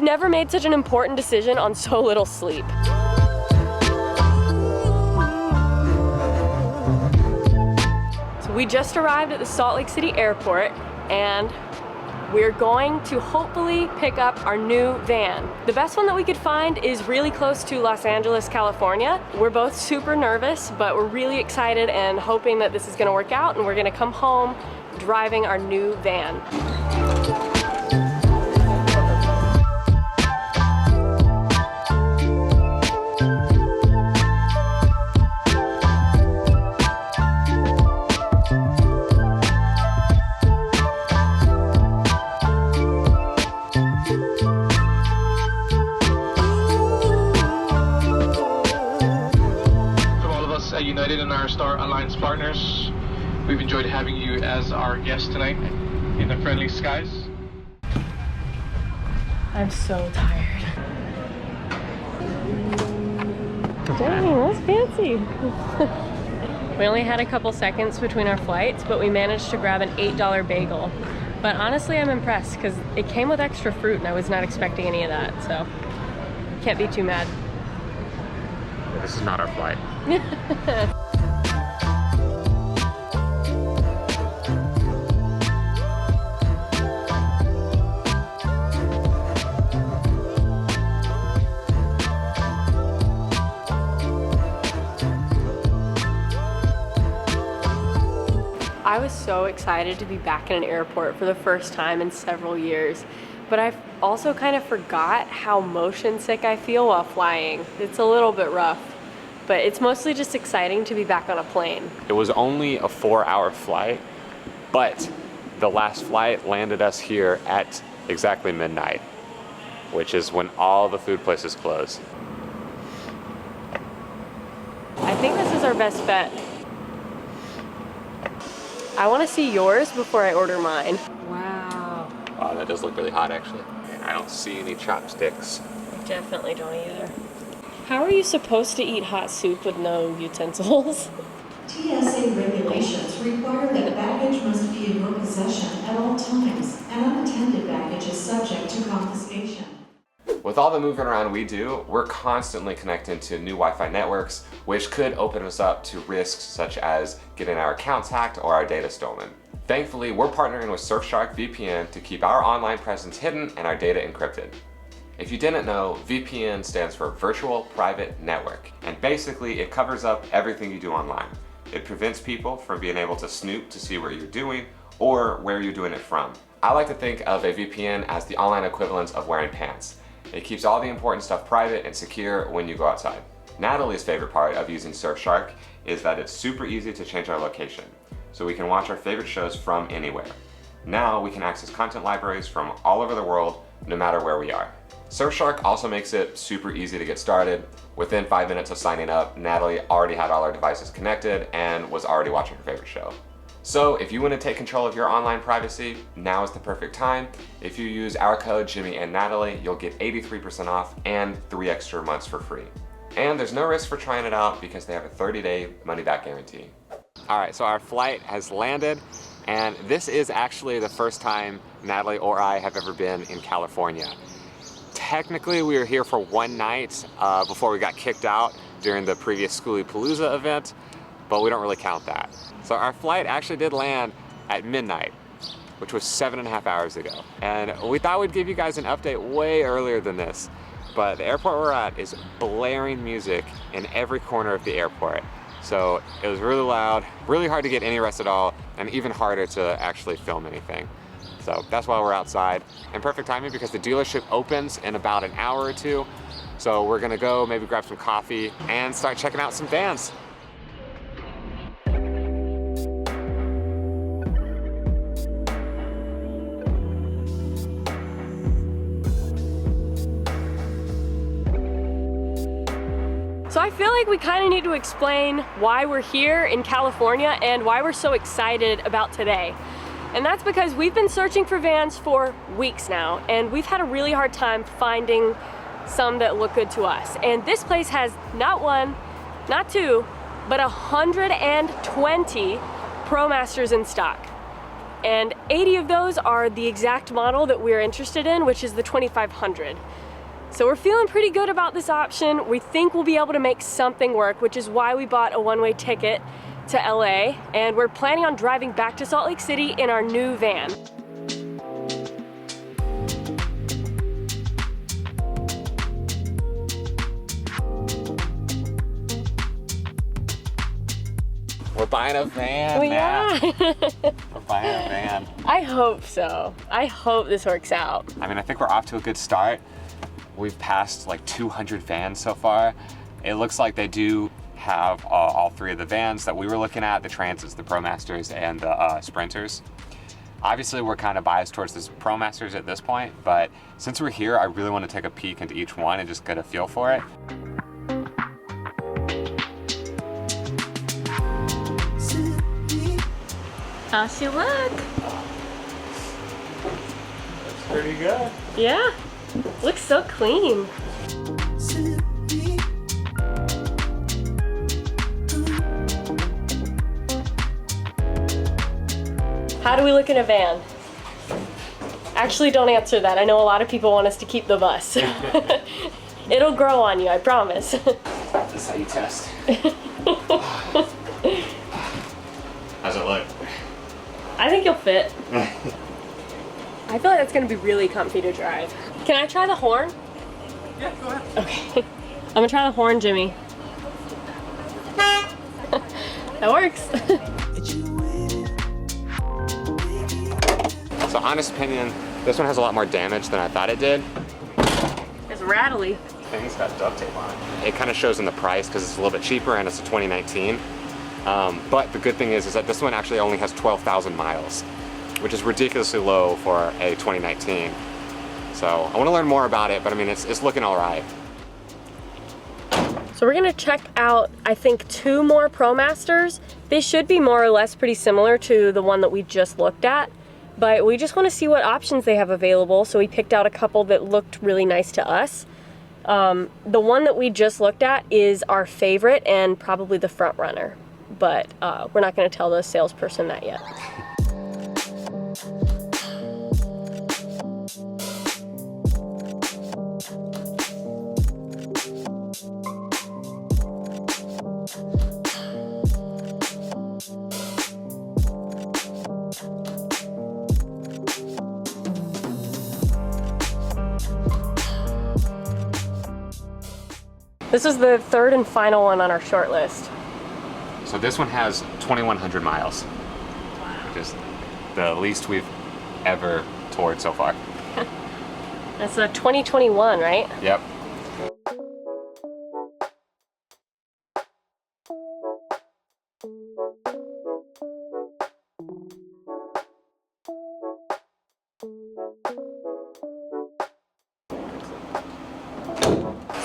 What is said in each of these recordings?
never made such an important decision on so little sleep. So we just arrived at the Salt Lake City airport, and we're going to hopefully pick up our new van. The best one that we could find is really close to Los Angeles, California. We're both super nervous, but we're really excited and hoping that this is gonna work out, and we're gonna come home driving our new van. United and our Star Alliance partners, we've enjoyed having you as our guest tonight in the friendly skies. I'm so tired. Dang, that's fancy. We only had a couple seconds between our flights, but we managed to grab an $8 bagel. But honestly, I'm impressed because it came with extra fruit and I was not expecting any of that, so can't be too mad. This is not our flight. I was so excited to be back in an airport for the first time in several years, but I also kind of forgot how motion sick I feel while flying. It's a little bit rough, but it's mostly just exciting to be back on a plane. It was only a 4-hour flight, but the last flight landed us here at exactly midnight, which is when all the food places close. I think this is our best bet. I want to see yours before I order mine. Wow. Wow, that does look really hot actually. And I don't see any chopsticks. I definitely don't either. How are you supposed to eat hot soup with no utensils? TSA regulations require that baggage must be in your possession at all times, and unattended baggage is subject to confiscation. With all the moving around we do, we're constantly connecting to new Wi-Fi networks, which could open us up to risks such as getting our accounts hacked or our data stolen. Thankfully, we're partnering with Surfshark VPN to keep our online presence hidden and our data encrypted. If you didn't know, VPN stands for Virtual Private Network, and basically it covers up everything you do online. It prevents people from being able to snoop to see what you're doing or where you're doing it from. I like to think of a VPN as the online equivalent of wearing pants. It keeps all the important stuff private and secure when you go outside. Natalie's favorite part of using Surfshark is that it's super easy to change our location, so we can watch our favorite shows from anywhere. Now we can access content libraries from all over the world, no matter where we are. Surfshark also makes it super easy to get started. Within 5 minutes of signing up, Natalie already had all our devices connected and was already watching her favorite show. So if you want to take control of your online privacy, now is the perfect time. If you use our code JimmyandNatalie, you'll get 83% off and 3 extra months for free. And there's no risk for trying it out because they have a 30-day money-back guarantee. All right, so our flight has landed, and this is actually the first time Natalie or I have ever been in California. Technically, we were here for one night before we got kicked out during the previous Skoolie Palooza event, but we don't really count that. So our flight actually did land at midnight, which was 7.5 hours ago. And we thought we'd give you guys an update way earlier than this, but the airport we're at is blaring music in every corner of the airport. So it was really loud, really hard to get any rest at all, and even harder to actually film anything. So that's why we're outside. And perfect timing because the dealership opens in about an hour or two. So we're gonna go maybe grab some coffee and start checking out some vans. So I feel like we kind of need to explain why we're here in California and why we're so excited about today. And that's because we've been searching for vans for weeks now, and we've had a really hard time finding some that look good to us. And this place has not one, not two, but 120 Promasters in stock. and 80 of those are the exact model that we're interested in, which is the 2500. So we're feeling pretty good about this option. We think we'll be able to make something work, which is why we bought a one-way ticket to LA, and we're planning on driving back to Salt Lake City in our new van. We're buying a van. We are. We're buying a van. I hope so. I hope this works out. I mean, I think we're off to a good start. We've passed like 200 vans so far. It looks like they do have all three of the vans that we were looking at, the Transits, the Promasters, and the Sprinters. Obviously, we're kind of biased towards the Promasters at this point, but since we're here, I really want to take a peek into each one and just get a feel for it. How's she look? Looks pretty good. Yeah, looks so clean. How do we look in a van? Actually, don't answer that. I know a lot of people want us to keep the bus. It'll grow on you, I promise. This is how you test. How's it look? I think you'll fit. I feel like that's gonna be really comfy to drive. Can I try the horn? Yeah, go ahead. Okay. I'm gonna try the horn, Jimmy. That works. So honest opinion, this one has a lot more damage than I thought it did. It's rattly. Thing's got duct tape on it. It kind of shows in the price because it's a little bit cheaper and it's a 2019. But the good thing is that this one actually only has 12,000 miles, which is ridiculously low for a 2019. So I want to learn more about it, but I mean, it's looking all right. So we're gonna check out, I think, 2 more Promasters. They should be more or less pretty similar to the one that we just looked at, but we just wanna see what options they have available, so we picked out a couple that looked really nice to us. The one that we just looked at is our favorite and probably the front runner, but we're not gonna tell the salesperson that yet. This is the 3rd and final one on our short list. So this one has 2,100 miles, which is the least we've ever toured so far. That's a 2021, right? Yep.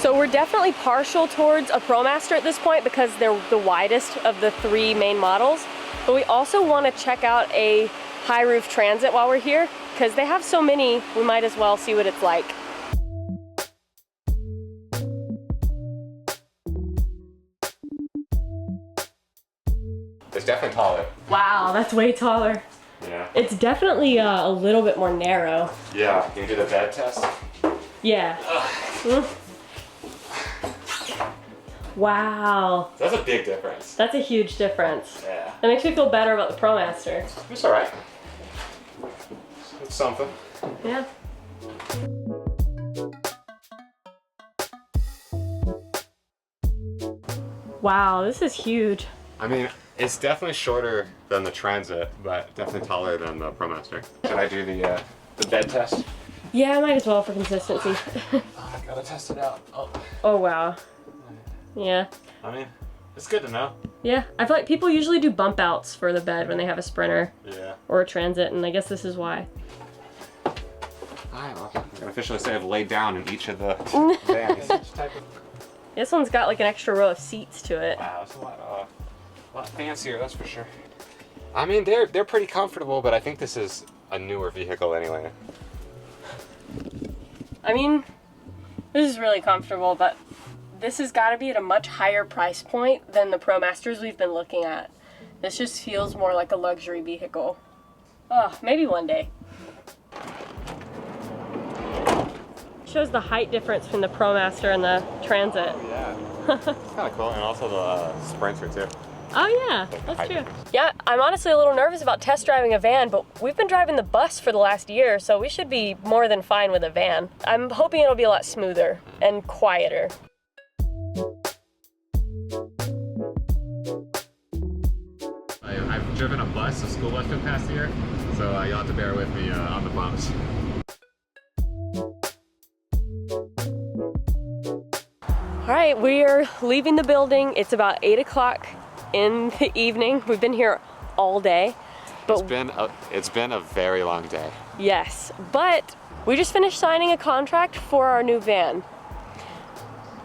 So we're definitely partial towards a Promaster at this point because they're the widest of the 3 main models. But we also want to check out a high roof Transit while we're here because they have so many, we might as well see what it's like. It's definitely taller. Wow, that's way taller. Yeah. It's definitely a little bit more narrow. Yeah. Can you do the bed test? Yeah. Wow. That's a big difference. That's a huge difference. Yeah. That makes me feel better about the Promaster. It's all right. It's something. Yeah. Wow, this is huge. I mean, it's definitely shorter than the Transit, but definitely taller than the Promaster. Should I do the bed test? Yeah, I might as well for consistency. Oh, I gotta test it out. Oh. Oh, wow. Yeah. I mean, it's good to know. Yeah, I feel like people usually do bump outs for the bed when they have a Sprinter Yeah. or a Transit, and I guess this is why. Alright, well, I can officially say I've laid down in each of the vans. This one's got like an extra row of seats to it. Wow, it's a lot fancier, that's for sure. I mean, they're pretty comfortable, but I think this is a newer vehicle anyway. I mean, this is really comfortable, but this has got to be at a much higher price point than the Promasters we've been looking at. This just feels more like a luxury vehicle. Oh, maybe one day. Shows the height difference between the Promaster and the Transit. Oh, yeah. It's kind of cool, and also the Sprinter too. Oh yeah, that's true. Yeah, I'm honestly a little nervous about test driving a van, but we've been driving the bus for the last year, so we should be more than fine with a van. I'm hoping it'll be a lot smoother and quieter. I've driven a bus, a school bus for the past year, so you'll have to bear with me on the bumps. All right, we are leaving the building. It's about 8 o'clock in the evening. We've been here all day. But it's been a very long day. Yes, but we just finished signing a contract for our new van.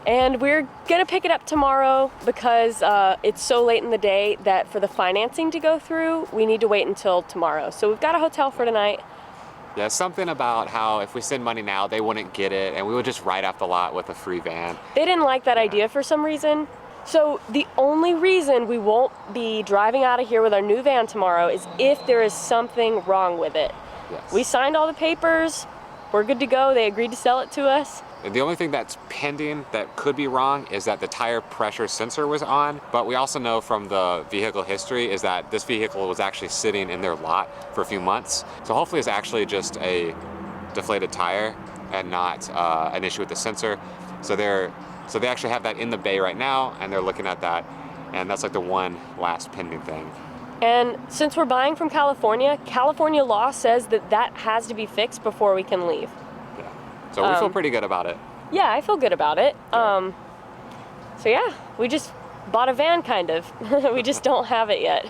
And we're gonna pick it up tomorrow because it's so late in the day that for the financing to go through, we need to wait until tomorrow. So we've got a hotel for tonight. Yeah, something about how if we send money now, they wouldn't get it, and we would just write off the lot with a free van. They didn't like that idea for some reason. So the only reason we won't be driving out of here with our new van tomorrow is if there is something wrong with it. Yes. We signed all the papers, we're good to go, they agreed to sell it to us. And the only thing that's pending that could be wrong is that the tire pressure sensor was on, but we also know from the vehicle history is that this vehicle was actually sitting in their lot for a few months. So hopefully it's actually just a deflated tire and not an issue with the sensor. So they actually have that in the bay right now, and they're looking at that, and that's like the one last pending thing. And since we're buying from California, California law says that that has to be fixed before we can leave. Yeah. So we feel pretty good about it. Yeah, I feel good about it. So yeah, we just bought a van kind of. We just don't have it yet.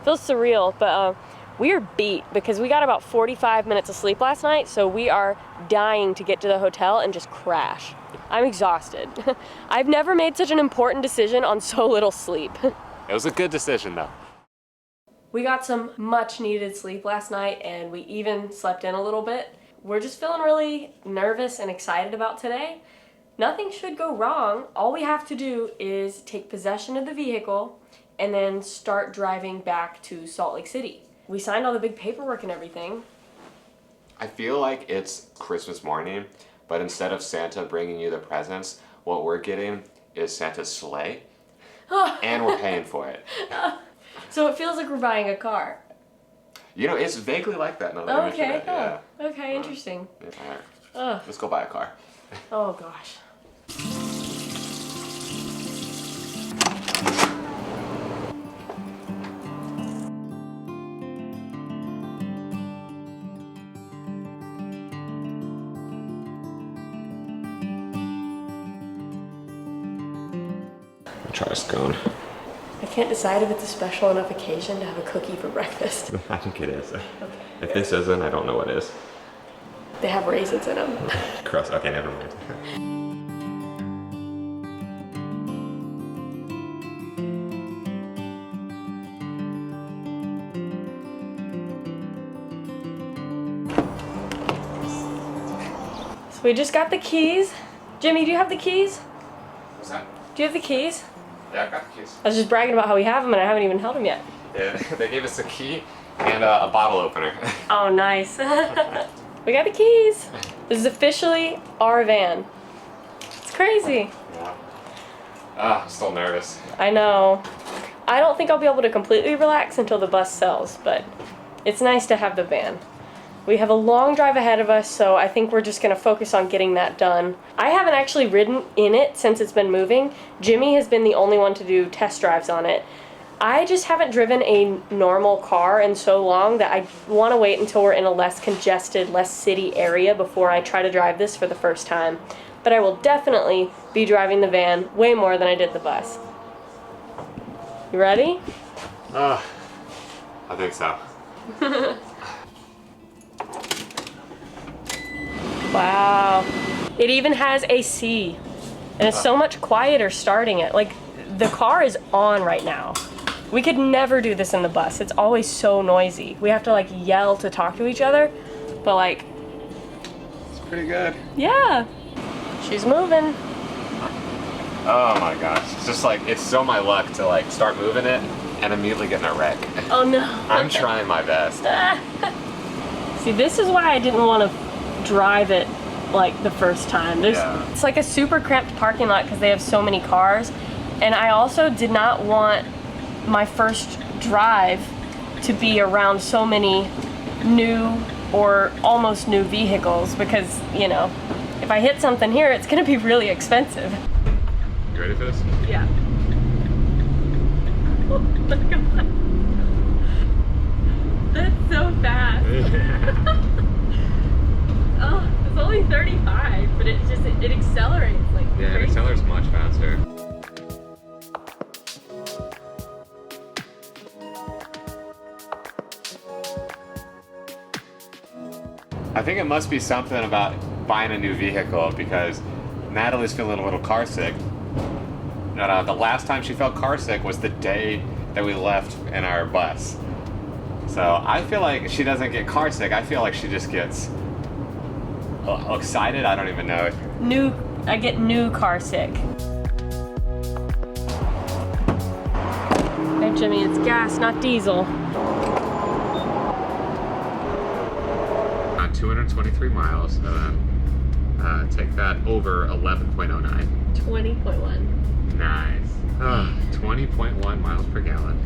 Feels surreal, but we are beat because we got about 45 minutes of sleep last night, so we are dying to get to the hotel and just crash. I'm exhausted. I've never made such an important decision on so little sleep. It was a good decision though. We got some much needed sleep last night, and we even slept in a little bit. We're just feeling really nervous and excited about today. Nothing should go wrong. All we have to do is take possession of the vehicle and then start driving back to Salt Lake City. We signed all the big paperwork and everything. I feel like it's Christmas morning, but instead of Santa bringing you the presents, what we're getting is Santa's sleigh, and we're paying for it. So it feels like we're buying a car. You know, it's vaguely like that now that I mention it. Yeah. Okay, interesting. Yeah, all right. Let's go buy a car. Oh gosh. Try a scone. I can't decide if it's a special enough occasion to have a cookie for breakfast. I think it is. Okay. If this isn't, I don't know what is. They have raisins in them. Gross. Okay, never mind. So we just got the keys. Jimmy, do you have the keys? What's that? Do you have the keys? Yeah, I got the keys. I was just bragging about how we have them and I haven't even held them yet. Yeah, they gave us a key and a bottle opener. Oh, nice. We got the keys. This is officially our van. It's crazy. Yeah. I'm still nervous. I know. I don't think I'll be able to completely relax until the bus sells, but it's nice to have the van. We have a long drive ahead of us, so I think we're just gonna focus on getting that done. I haven't actually ridden in it since it's been moving. Jimmy has been the only one to do test drives on it. I just haven't driven a normal car in so long that I wanna wait until we're in a less congested, less city area before I try to drive this for the first time. But I will definitely be driving the van way more than I did the bus. You ready? I think so. Wow. It even has AC. And it's so much quieter starting it. Like, the car is on right now. We could never do this in the bus. It's always so noisy. We have to like yell to talk to each other. But like... It's pretty good. Yeah. She's moving. Oh my gosh. It's just like, it's so my luck to like start moving it and immediately get in a wreck. Oh no. I'm trying my best. See, this is why I didn't want to drive it like the first time. It's like a super cramped parking lot because they have so many cars. And I also did not want my first drive to be around so many new or almost new vehicles because, you know, if I hit something here, it's gonna be really expensive. You ready for this? Yeah. Oh my god. That's so fast. Oh, it's only 35, but it accelerates like Yeah, it crazy. accelerates much faster. I think it must be something about buying a new vehicle because Natalie's feeling a little car sick. The last time she felt car sick was the day that we left in our bus. So I feel like she doesn't get car sick. I feel like she just gets excited. I don't even know. I get new car sick. Hey Jimmy, it's gas, not diesel. On 223 miles, take that over 11.09. 20.1. Nice. 20.1 miles per gallon.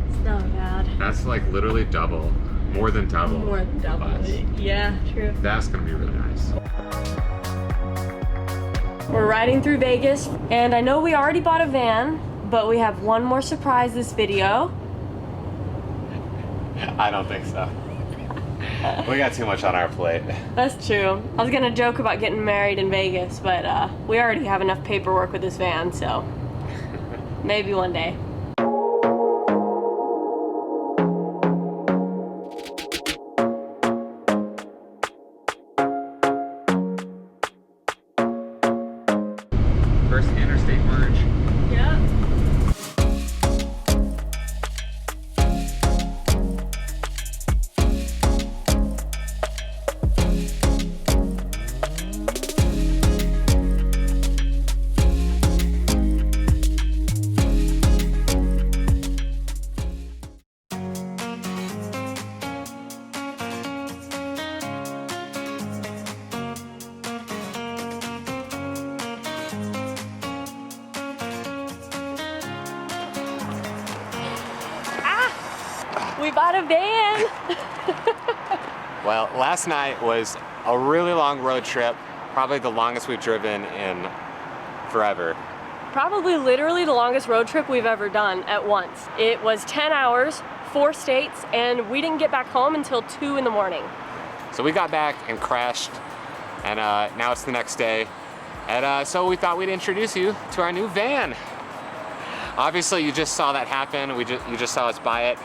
It's not bad. That's like literally double. More than double. More than double. Bus. Yeah, true. That's gonna be really nice. We're riding through Vegas, and I know we already bought a van, but we have one more surprise this video. I don't think so. We got too much on our plate. That's true. I was gonna joke about getting married in Vegas, but we already have enough paperwork with this van, so maybe one day. First interstate merge. Yep. We bought a van. Well, last night was a really long road trip, probably the longest we've driven in forever. Probably literally the longest road trip we've ever done at once. It was 10 hours, 4 states, and we didn't get back home until 2 in the morning. So we got back and crashed, and now it's the next day. And so we thought we'd introduce you to our new van. Obviously, you just saw that happen. You just saw us buy it,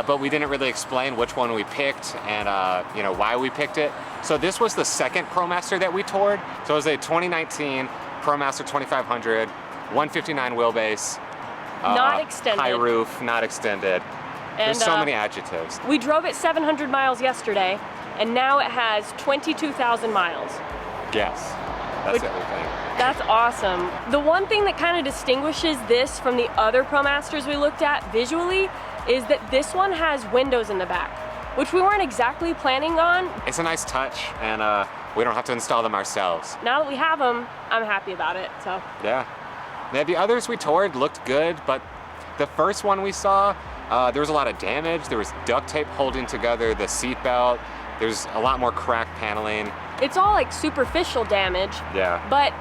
but we didn't really explain which one we picked and you know, why we picked it. So this was the second Promaster that we toured. So it was a 2019 Promaster 2500, 159 wheelbase, Not extended. high roof, not extended. And, There's so many adjectives. We drove it 700 miles yesterday, and now it has 22,000 miles. Yes, that's everything. That's awesome. The one thing that kind of distinguishes this from the other Promasters we looked at visually is that this one has windows in the back, which we weren't exactly planning on. It's a nice touch, and we don't have to install them ourselves. Now that we have them, I'm happy about it, so. Yeah. Now, the others we toured looked good, but the first one we saw, there was a lot of damage. There was duct tape holding together the seat belt. There's a lot more cracked paneling. It's all like superficial damage. Yeah. But,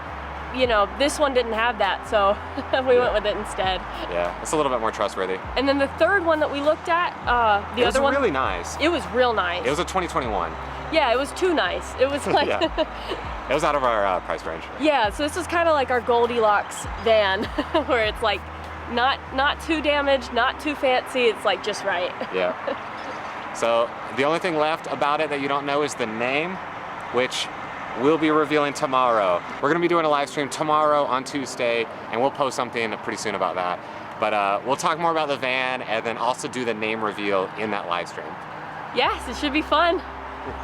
you know, this one didn't have that, so we went with it instead. Yeah, it's a little bit more trustworthy. And then the third one that we looked at, the other one. It was really nice. It was real nice. It was a 2021. Yeah, it was too nice. It was like. Yeah. It was out of our price range. Yeah, so this was kind of like our Goldilocks van, where it's like not too damaged, not too fancy. It's like just right. Yeah. So the only thing left about it that you don't know is the name, which we'll be revealing tomorrow. We're gonna be doing a live stream tomorrow on Tuesday, and we'll post something pretty soon about that. But we'll talk more about the van and then also do the name reveal in that live stream. Yes, it should be fun.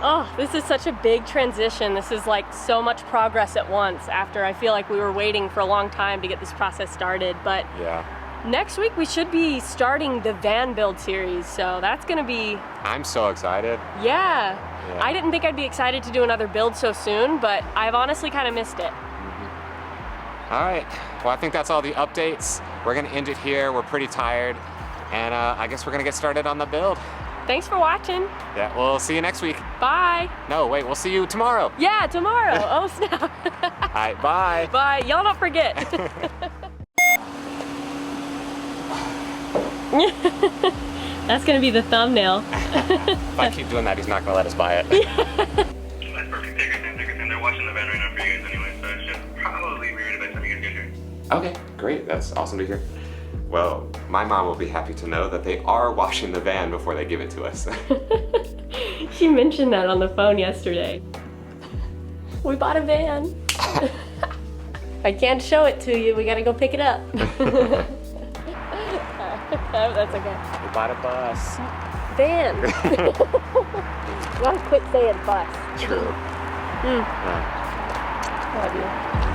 Oh, this is such a big transition. This is like so much progress at once after I feel like we were waiting for a long time to get this process started. But yeah, next week we should be starting the van build series, so that's gonna be... I'm so excited. Yeah. Yeah. I didn't think I'd be excited to do another build so soon, but I've honestly kind of missed it. All right, well, I think that's all the updates. We're gonna end it here. We're pretty tired, and I guess we're gonna get started on the build. Thanks for watching. Yeah, we'll see you next week. Bye. No, wait, we'll see you tomorrow. Yeah, tomorrow. Oh, snap. All right, bye. Bye. Y'all don't forget. That's gonna be the thumbnail. If I keep doing that, he's not gonna let us buy it. That's perfect. Take your time. They're watching the van right now for you guys anyway, so it should probably be ready by the time you guys get here. Okay, great. That's awesome to hear. Well, my mom will be happy to know that they are washing the van before they give it to us. She mentioned that on the phone yesterday. We bought a van. I can't show it to you. We gotta go pick it up. Oh, that's okay. We bought a bus. Van. You gotta quit saying bus. True. Love you.